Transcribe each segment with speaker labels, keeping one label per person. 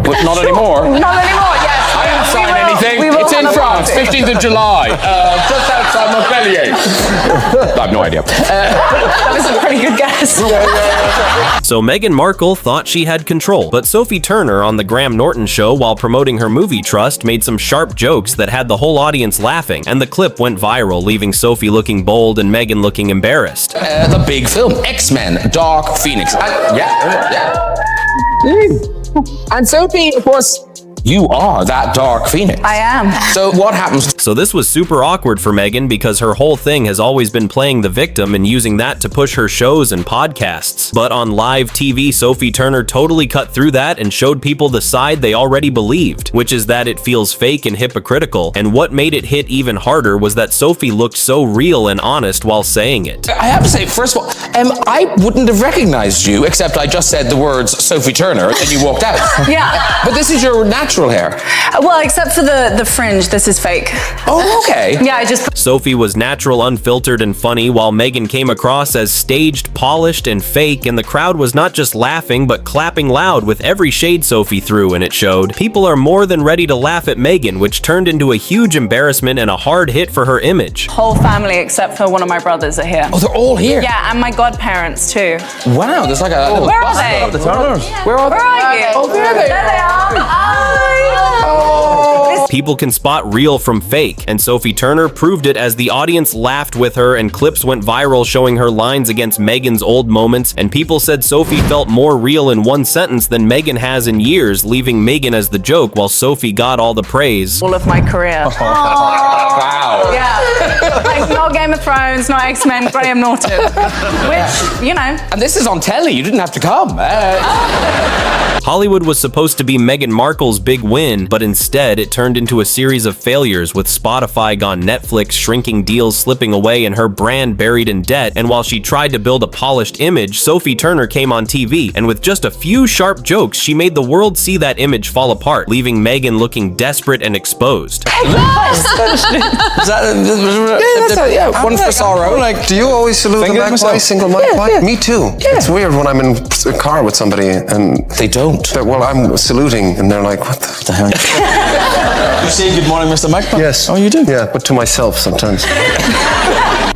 Speaker 1: But not anymore.
Speaker 2: Not anymore, yes.
Speaker 1: I didn't sign anything. It's in France, 15th of July, just outside Montpellier. I have no idea.
Speaker 2: That was a pretty good guess.
Speaker 3: So Meghan Markle thought she had control, but Sophie Turner on the Graham Norton show while promoting her movie trust made some sharp jokes that had the whole audience laughing, and the clip went viral, leaving Sophie looking bold and Meghan looking embarrassed.
Speaker 1: The big film, X-Men, Dark Phoenix. And Sophie, of course, you are that Dark Phoenix.
Speaker 2: I am.
Speaker 1: So what happens?
Speaker 3: So this was super awkward for Meghan because her whole thing has always been playing the victim and using that to push her shows and podcasts. But on live TV, Sophie Turner totally cut through that and showed people the side they already believed, which is that it feels fake and hypocritical. And what made it hit even harder was that Sophie looked so real and honest while saying it.
Speaker 1: I have to say, first of all, I wouldn't have recognized you, except I just said the words Sophie Turner and you walked out.
Speaker 2: Yeah.
Speaker 1: But this is your natural hair.
Speaker 2: Well, except for the fringe, this is fake.
Speaker 1: Oh, okay.
Speaker 2: Yeah, I just...
Speaker 3: Sophie was natural, unfiltered, and funny, while Meghan came across as staged, polished, and fake, and the crowd was not just laughing, but clapping loud with every shade Sophie threw, and it showed. People are more than ready to laugh at Meghan, which turned into a huge embarrassment and a hard hit for her image.
Speaker 2: Whole family, except for one of my brothers, are here.
Speaker 1: Oh, they're all here?
Speaker 2: Yeah, and my godparents, too.
Speaker 1: Wow, there's like a little
Speaker 2: Where are
Speaker 1: bus
Speaker 2: they?
Speaker 1: there.
Speaker 4: The Turners.
Speaker 1: Where are they?
Speaker 2: Where are you?
Speaker 1: Oh, there they
Speaker 2: There they are. Hi.
Speaker 3: People can spot real from fake, and Sophie Turner proved it as the audience laughed with her and clips went viral showing her lines against Meghan's old moments, and people said Sophie felt more real in one sentence than Meghan has in years, leaving Meghan as the joke while Sophie got all the praise.
Speaker 2: All of my career.
Speaker 1: Wow.
Speaker 2: Yeah. Like, not Game of Thrones, not X-Men, Graham Norton. Which, you know.
Speaker 1: And this is on telly, you didn't have to come.
Speaker 3: Hollywood was supposed to be Meghan Markle's big win, but instead it turned into a series of failures, with Spotify gone Netflix, shrinking deals slipping away, and her brand buried in debt. And while she tried to build a polished image, Sophie Turner came on TV, and with just a few sharp jokes, she made the world see that image fall apart, leaving Meghan looking desperate and exposed.
Speaker 1: One for sorrow.
Speaker 4: Like, do you always salute the magpie, single magpie? Yeah. Me too. Yeah. It's weird when I'm in a car with somebody and
Speaker 1: they don't.
Speaker 4: Well, I'm saluting and they're like, what the hell?
Speaker 5: You say good morning, Mr. Magpie?
Speaker 4: Yes.
Speaker 5: Oh, you do?
Speaker 4: Yeah, but to myself sometimes.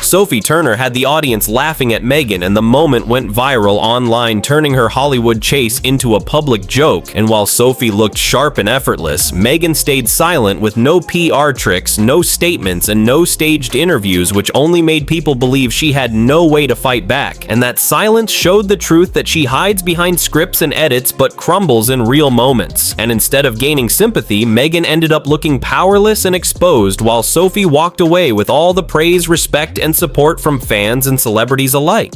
Speaker 3: Sophie Turner had the audience laughing at Meghan, and the moment went viral online, turning her Hollywood chase into a public joke. And while Sophie looked sharp and effortless, Meghan stayed silent with no PR tricks, no statements, and no staged interviews, which only made people believe she had no way to fight back. And that silence showed the truth that she hides behind scripts and edits but crumbles in real moments. And instead of gaining sympathy, Meghan ended up looking powerless and exposed, while Sophie walked away with all the praise, respect, and support from fans and celebrities alike.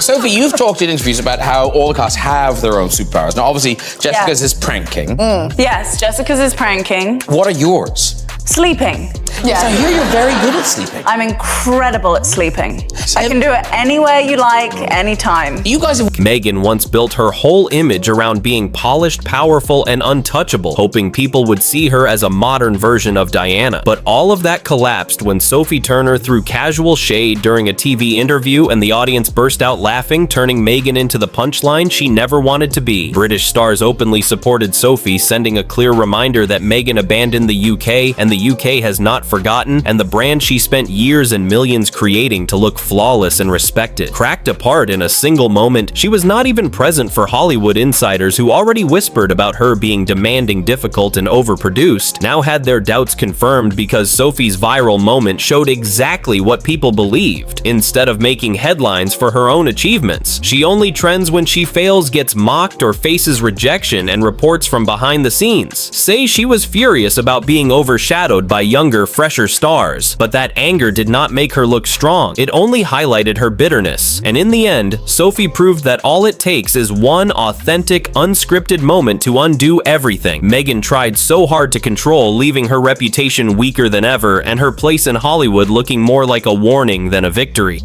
Speaker 1: Sophie, you've talked in interviews about how all the cast have their own superpowers. Now, obviously, Jessica's is pranking.
Speaker 2: Yes, Jessica's is pranking.
Speaker 1: What are yours?
Speaker 2: Sleeping.
Speaker 1: Yes, I hear you're very good at sleeping.
Speaker 2: I'm incredible at sleeping. I can do it anywhere you like, anytime.
Speaker 1: You guys have...
Speaker 3: Meghan once built her whole image around being polished, powerful, and untouchable, hoping people would see her as a modern version of Diana. But all of that collapsed when Sophie Turner threw casual shade during a TV interview and the audience burst out laughing, turning Meghan into the punchline she never wanted to be. British stars openly supported Sophie, sending a clear reminder that Meghan abandoned the UK, and the UK has not forgotten, and the brand she spent years and millions creating to look flawless and respected. Cracked apart in a single moment, she was not even present for Hollywood insiders who already whispered about her being demanding, difficult, and overproduced, now had their doubts confirmed because Sophie's viral moment showed exactly what people believed. Instead of making headlines for her own achievements, she only trends when she fails, gets mocked, or faces rejection, and reports from behind the scenes. Say she was furious about being overshadowed by younger, fresher stars, but that anger did not make her look strong. It only highlighted her bitterness. And in the end, Sophie proved that all it takes is one authentic, unscripted moment to undo everything Meghan tried so hard to control, leaving her reputation weaker than ever and her place in Hollywood looking more like a warning than a victory.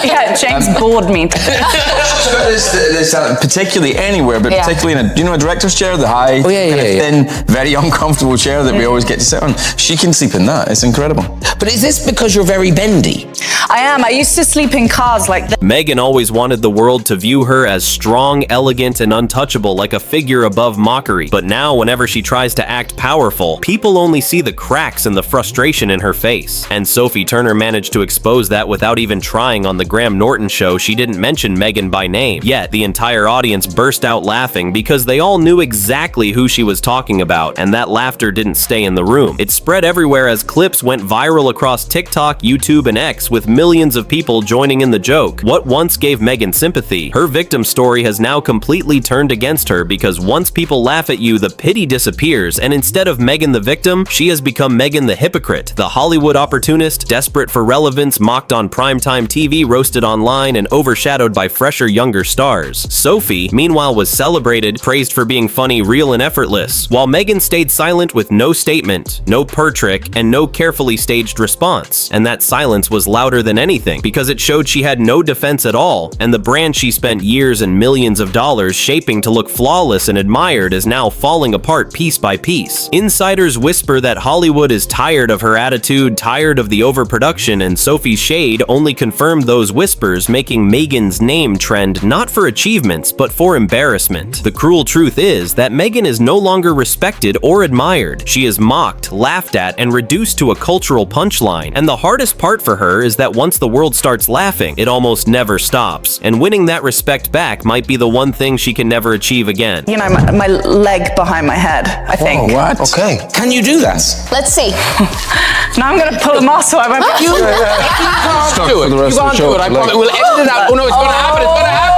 Speaker 2: Yeah, James bored me.
Speaker 5: This particularly anywhere, but particularly in a, do you know, a director's chair, the high,
Speaker 1: thin,
Speaker 5: very uncomfortable chair that we always always get to sit on. She can sleep in that. It's incredible.
Speaker 6: But is this because you're very bendy?
Speaker 2: I am. I used to sleep in cars like this.
Speaker 3: Meghan always wanted the world to view her as strong, elegant, and untouchable, like a figure above mockery. But now, whenever she tries to act powerful, people only see the cracks and the frustration in her face. And Sophie Turner managed to expose that without even trying. On the Graham Norton show, she didn't mention Meghan by name. Yet, the entire audience burst out laughing because they all knew exactly who she was talking about, and that laughter didn't stay in the room. It spread everywhere as clips went viral across TikTok, YouTube, and X, with millions of people joining in the joke. What once gave Meghan sympathy, her victim story has now completely turned against her, because once people laugh at you, the pity disappears, and instead of Meghan the victim, she has become Meghan the hypocrite, the Hollywood opportunist, desperate for relevance, mocked on primetime TV, roasted online, and overshadowed by fresher, younger stars. Sophie, meanwhile, was celebrated, praised for being funny, real, and effortless, while Meghan stayed silent with no statement, no purr trick, and no carefully staged response. And that silence was louder than anything, because it showed she had no defense at all, and the brand she spent years and millions of dollars shaping to look flawless and admired is now falling apart piece by piece. Insiders whisper that Hollywood is tired of her attitude, tired of the overproduction, and Sophie's shade only confirmed those whispers, making Meghan's name trend not for achievements, but for embarrassment. The cruel truth is that Meghan is no longer respected or admired. She is mocked, laughed at, and reduced to a cultural punchline. And the hardest part for her is that once the world starts laughing, it almost never stops. And winning that respect back might be the one thing she can never achieve again.
Speaker 2: You know, my leg behind my head, I think.
Speaker 5: Oh, what?
Speaker 4: Okay.
Speaker 6: Can you do that?
Speaker 7: Let's see.
Speaker 2: Now I'm going to pull a muscle. I won't be
Speaker 1: You can't do it. You can't do it. I promise. We'll edit it out. Oh no, it's going to happen. It's going to happen.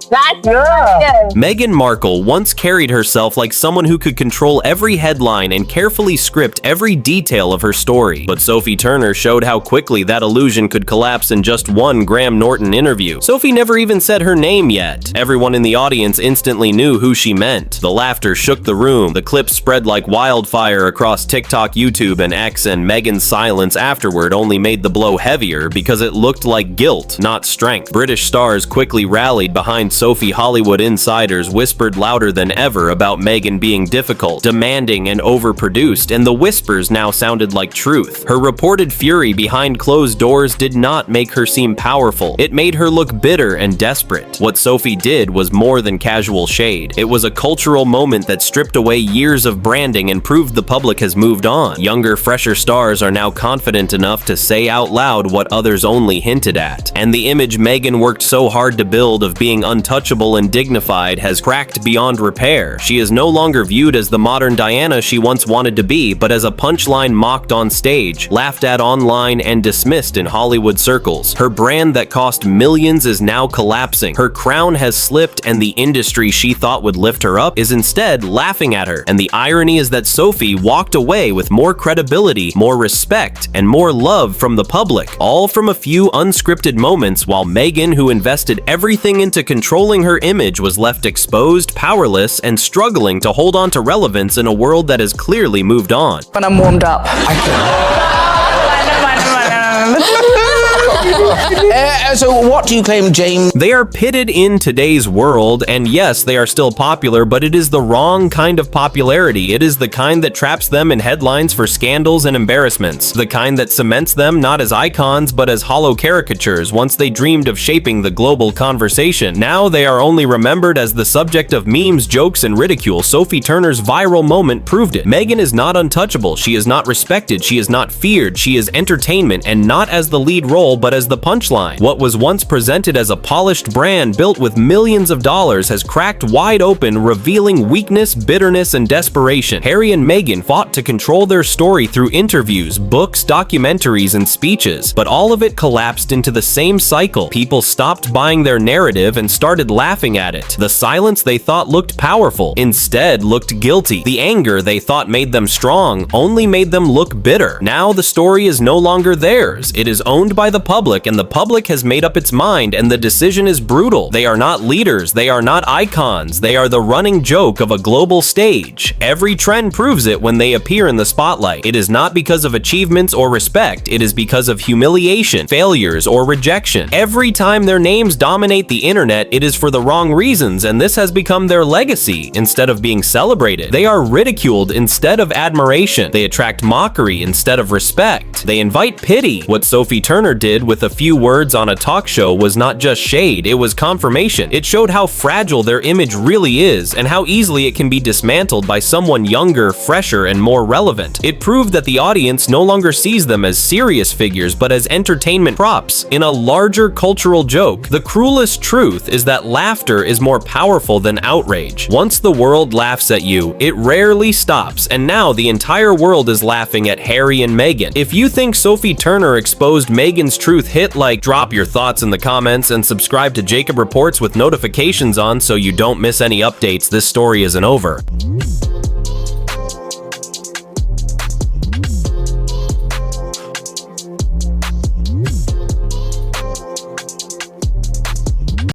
Speaker 7: That's good.
Speaker 3: Meghan Markle once carried herself like someone who could control every headline and carefully script every detail of her story. But Sophie Turner showed how quickly that illusion could collapse in just one Graham Norton interview. Sophie never even said her name yet. Everyone in the audience instantly knew who she meant. The laughter shook the room, the clips spread like wildfire across TikTok, YouTube, and X, and Meghan's silence afterward only made the blow heavier because it looked like guilt, not strength. British stars quickly rallied behind Sophie. Hollywood insiders whispered louder than ever about Meghan being difficult, demanding, and overproduced, and the whispers now sounded like truth. Her reported fury behind closed doors did not make her seem powerful. It made her look bitter and desperate. What Sophie did was more than casual shade. It was a cultural moment that stripped away years of branding and proved the public has moved on. Younger, fresher stars are now confident enough to say out loud what others only hinted at. And the image Meghan worked so hard to build of being untouchable and dignified has cracked beyond repair. She is no longer viewed as the modern Diana she once wanted to be, but as a punchline mocked on stage, laughed at online, and dismissed in Hollywood circles. Her brand that cost millions is now collapsing. Her crown has slipped, and the industry she thought would lift her up is instead laughing at her. And the irony is that Sophie walked away with more credibility, more respect, and more love from the public, all from a few unscripted moments, while Meghan, who invested everything into controlling her image, was left exposed, powerless, and struggling to hold on to relevance in a world that has clearly moved on.
Speaker 2: when I'm warmed up.
Speaker 6: So what do you claim, James?
Speaker 3: They are pitted in today's world, and yes, they are still popular, but it is the wrong kind of popularity. It is the kind that traps them in headlines for scandals and embarrassments. The kind that cements them not as icons, but as hollow caricatures once they dreamed of shaping the global conversation. Now they are only remembered as the subject of memes, jokes, and ridicule. Sophie Turner's viral moment proved it. Meghan is not untouchable. She is not respected. She is not feared. She is entertainment, and not as the lead role, but as the punchline. What was once presented as a polished brand built with millions of dollars has cracked wide open, revealing weakness, bitterness, and desperation. Harry and Meghan fought to control their story through interviews, books, documentaries, and speeches, but all of it collapsed into the same cycle. People stopped buying their narrative and started laughing at it. The silence they thought looked powerful instead looked guilty. The anger they thought made them strong only made them look bitter. Now the story is no longer theirs. It is owned by the public, public, and the public has made up its mind, and the decision is brutal. They are not leaders, they are not icons, they are the running joke of a global stage. Every trend proves it when they appear in the spotlight. It is not because of achievements or respect, it is because of humiliation, failures, or rejection. Every time their names dominate the internet, it is for the wrong reasons, and this has become their legacy. Instead of being celebrated, they are ridiculed instead of admiration. They attract mockery instead of respect. They invite pity. What Sophie Turner did with a few words on a talk show was not just shade, it was confirmation. It showed how fragile their image really is and how easily it can be dismantled by someone younger, fresher, and more relevant. It proved that the audience no longer sees them as serious figures but as entertainment props in a larger cultural joke. The cruelest truth is that laughter is more powerful than outrage. Once the world laughs at you, it rarely stops, and now the entire world is laughing at Harry and Meghan. If you think Sophie Turner exposed Meghan's truth hit, like, drop your thoughts in the comments and subscribe to Jacob Reports with notifications on so you don't miss any updates. This story isn't over.